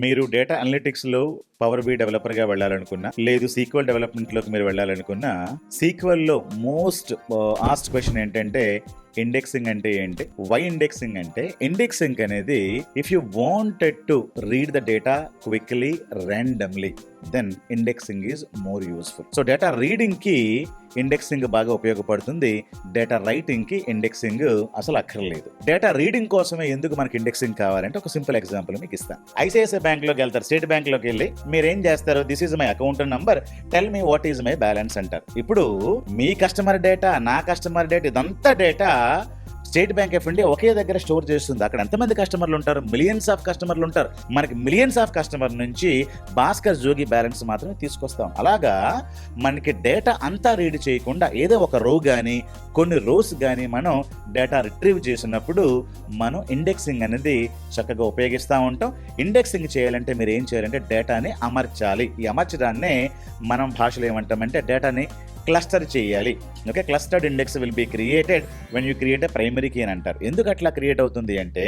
మీరు డేటా అనలిటిక్స్‌లో power BI డెవలపర్‌గా వెళ్ళాలనుకున్నా, లేదు సీక్వెల్ డెవలప్‌మెంట్‌లోకి మీరు వెళ్ళాలనుకున్నా, సీక్వెల్‌లో మోస్ట్ ఆస్క్డ్ క్వెషన్ ఏంటంటే ఇండెక్సింగ్ అంటే ఏంటి? వై ఇండెక్సింగ్ అంటే, ఇండెక్సింగ్ అనేది if you wanted to read the data quickly, randomly, then indexing is more useful. So data reading కి ఇండెక్సింగ్ బాగా ఉపయోగపడుతుంది. డేటా రైటింగ్ కి ఇండెక్సింగ్ అసలు అక్కర్లేదు. డేటా రీడింగ్ కోసమే ఎందుకు మనకి ఇండెక్సింగ్ కావాలంటే ఒక సింపుల్ ఎగ్జాంపుల్ మీకు ఇస్తాను. ఐసిఐసిఐ బ్యాంక్ లోకి వెళ్తారు, స్టేట్ బ్యాంక్ లోకి వెళ్ళి మీరు ఏం చేస్తారు? This is my account number, tell me what is my balance అంటారు. ఇప్పుడు మీ కస్టమర్ డేటా, నా కస్టమర్ డేటా, ఇదంతా data state bank of India ఒకే దగ్గర స్టోర్ చేస్తుంది. అక్కడ ఎంతమంది కస్టమర్లు ఉంటారు? మిలియన్స్ ఆఫ్ కస్టమర్లు ఉంటారు. మనకి మిలియన్స్ ఆఫ్ కస్టమర్ నుంచి భాస్కర్ జోగి బ్యాలెన్స్ మాత్రమే తీసుకొస్తాం. అలాగా మనకి డేటా అంతా రీడ్ చేయకుండా ఏదో ఒక రో కానీ కొన్ని రోస్ కానీ మనం డేటా రిట్రీవ్ చేసినప్పుడు మనం ఇండెక్సింగ్ అనేది చక్కగా ఉపయోగిస్తూ ఉంటాం. ఇండెక్సింగ్ చేయాలంటే మీరు ఏం చేయాలంటే డేటాని అమర్చాలి. ఈ అమర్చడాన్నే మనం భాషలో ఏమంటామంటే డేటాని క్లస్టర్ చేయాలి. Okay, clustered index will be created when you create a primary key అని అంటారు. ఎందుకు అట్లా క్రియేట్ అవుతుంది అంటే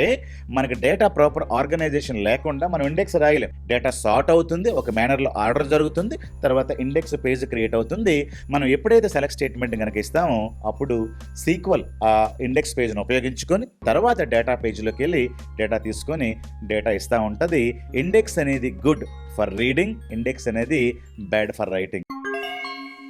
మనకి డేటా ప్రాపర్ ఆర్గనైజేషన్ లేకుండా మనం ఇండెక్స్ రాయలేం. డేటా సార్ట్ అవుతుంది, ఒక మేనర్లో ఆర్డర్ జరుగుతుంది, తర్వాత ఇండెక్స్ పేజ్ క్రియేట్ అవుతుంది. మనం ఎప్పుడైతే సెలెక్ట్ స్టేట్మెంట్ కనుక ఇస్తామో అప్పుడు సీక్వెల్ ఆ ఇండెక్స్ పేజ్ను ఉపయోగించుకొని తర్వాత డేటా పేజ్లోకి వెళ్ళి డేటా తీసుకొని డేటా ఇస్తూ ఉంటుంది. ఇండెక్స్ అనేది గుడ్ ఫర్ రీడింగ్, ఇండెక్స్ అనేది బ్యాడ్ ఫర్ రైటింగ్.